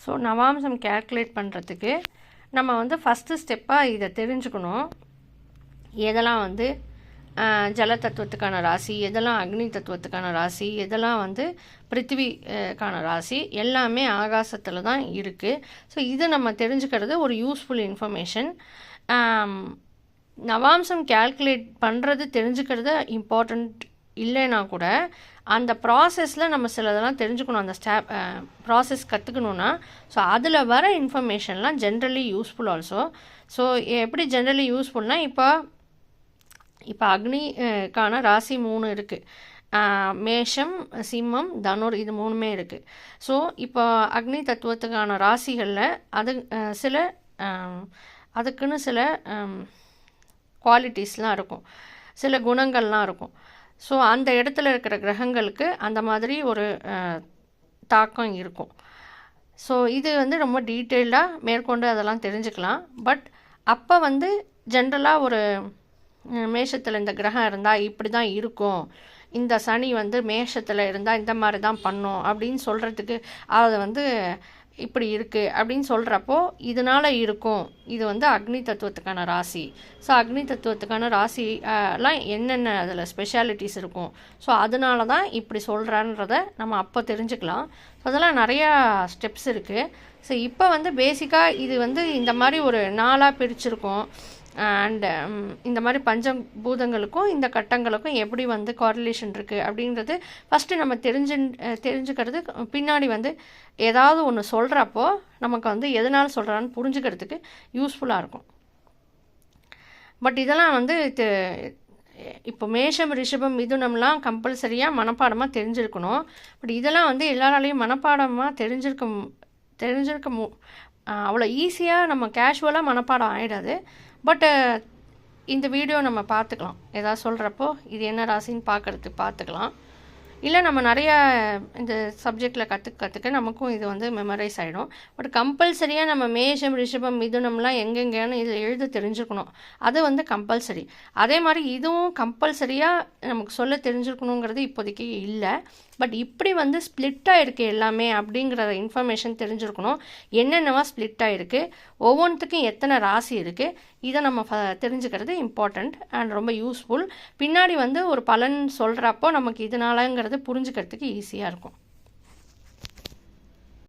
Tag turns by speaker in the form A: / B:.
A: So நவாம்சம் calculate பண்ணுறதுக்கு நம்ம வந்து ஃபஸ்ட்டு ஸ்டெப்பாக இதை தெரிஞ்சுக்கணும். எதெல்லாம் வந்து ஜல தத்துவத்துக்கான ராசி, எதெல்லாம் அக்னி தத்துவத்துக்கான ராசி, எதெல்லாம் வந்து பிருத்திவிக்கான ராசி, எல்லாமே ஆகாசத்தில் தான் இருக்குது. ஸோ இது நம்ம தெரிஞ்சுக்கிறது ஒரு யூஸ்ஃபுல் இன்ஃபர்மேஷன். நவாம்சம் கேல்குலேட் பண்ணுறது தெரிஞ்சுக்கிறது இம்பார்ட்டண்ட் இல்லைன்னா கூட அந்த ப்ராசஸில் நம்ம சிலதெல்லாம் தெரிஞ்சுக்கணும். அந்த ப்ராசஸ் கற்றுக்கணுன்னா ஸோ அதில் வர இன்ஃபர்மேஷன்லாம் ஜென்ரலி யூஸ்ஃபுல் ஆல்சோ. ஸோ எப்படி ஜென்ரலி யூஸ்ஃபுல்னால் இப்போ அக்னிக்கான ராசி 3 இருக்குது. மேஷம், சிம்மம், தனுர், இது 3மே இருக்குது. ஸோ இப்போ அக்னி தத்துவத்துக்கான ராசிகளில் அதுக்குன்னு சில குவாலிட்டிஸ்லாம் இருக்கும், சில குணங்கள்லாம் இருக்கும். ஸோ அந்த இடத்துல இருக்கிற கிரகங்களுக்கு அந்த மாதிரி ஒரு தாக்கம் இருக்கும். ஸோ இது வந்து ரொம்ப டீட்டெயில்டாக மேற்கொண்டு அதெல்லாம் தெரிஞ்சுக்கலாம். பட் அப்போ வந்து ஜென்ரலாக ஒரு மேஷத்தில் இந்த கிரகம் இருந்தால் இப்படி தான் இருக்கும், இந்த சனி வந்து மேஷத்தில் இருந்தால் இந்த மாதிரி தான் பண்ணும் அப்படின்னு சொல்கிறதுக்கு, அதை வந்து இப்படி இருக்குது அப்படின்னு சொல்கிறப்போ இதனால் இருக்கும். இது வந்து அக்னி தத்துவத்துக்கான ராசி. ஸோ அக்னி தத்துவத்துக்கான ராசிலாம் என்னென்ன அதில் ஸ்பெஷாலிட்டிஸ் இருக்கும், ஸோ அதனால தான் இப்படி சொல்கிறான்றத நம்ம அப்போ தெரிஞ்சுக்கலாம். ஸோ அதெல்லாம் நிறையா ஸ்டெப்ஸ் இருக்குது. ஸோ இப்போ வந்து பேசிக்காக இது வந்து இந்த மாதிரி ஒரு 4ஆக பிரிச்சிருக்கோம். அண்டு இந்த மாதிரி பஞ்சபூதங்களுக்கும் இந்த கட்டங்களுக்கும் எப்படி வந்து கோரிலேஷன் இருக்குது அப்படின்றது ஃபஸ்ட்டு நம்ம தெரிஞ்சுக்கிறது. பின்னாடி வந்து ஏதாவது ஒன்று சொல்கிறப்போ நமக்கு வந்து எதனால் சொல்கிறான்னு புரிஞ்சுக்கிறதுக்கு யூஸ்ஃபுல்லாக இருக்கும். பட் இதெல்லாம் வந்து இப்போ மேஷம், ரிஷபம், மிதுனம்லாம் கம்பல்சரியாக மனப்பாடமாக தெரிஞ்சிருக்கணும். பட் இதெல்லாம் வந்து எல்லாராலையும் மனப்பாடமாக தெரிஞ்சிருக்க அவ்வளோ ஈஸியாக நம்ம கேஷுவலாக மனப்பாடம் ஆகிடாது. பட் இந்த வீடியோ நம்ம பார்த்துக்கலாம், ஏதாவது சொல்கிறப்போ இது என்ன ராசின்னு பார்த்துக்கலாம். இல்லை நம்ம நிறையா இந்த சப்ஜெக்டில் கற்றுக்க நமக்கும் இது வந்து மெமரைஸ் ஆகிடும். பட் கம்பல்சரியாக நம்ம மேஷம், ரிஷபம், மிதுனம்லாம் எங்கெங்கேன்னு இதில் எழுத தெரிஞ்சுக்கணும். அது வந்து கம்பல்சரி. அதே மாதிரி இதுவும் கம்பல்சரியாக நமக்கு சொல்ல தெரிஞ்சுக்கணுங்கிறது இப்போதைக்கு இல்லை. பட் இப்படி வந்து ஸ்ப்ளிட்டாக இருக்குது எல்லாமே அப்படிங்கிற இன்ஃபர்மேஷன் தெரிஞ்சுருக்கணும். என்னென்னவா ஸ்ப்ளிட்டாக இருக்குது, ஒவ்வொன்றுத்துக்கும் எத்தனை ராசி இருக்குது, இதை நம்ம தெரிஞ்சுக்கிறது இம்பார்ட்டண்ட் அண்ட் ரொம்ப யூஸ்ஃபுல். பின்னாடி வந்து ஒரு பலன் சொல்கிறப்போ நமக்கு இதனாலங்கிறது புரிஞ்சுக்கிறதுக்கு ஈஸியாக இருக்கும்.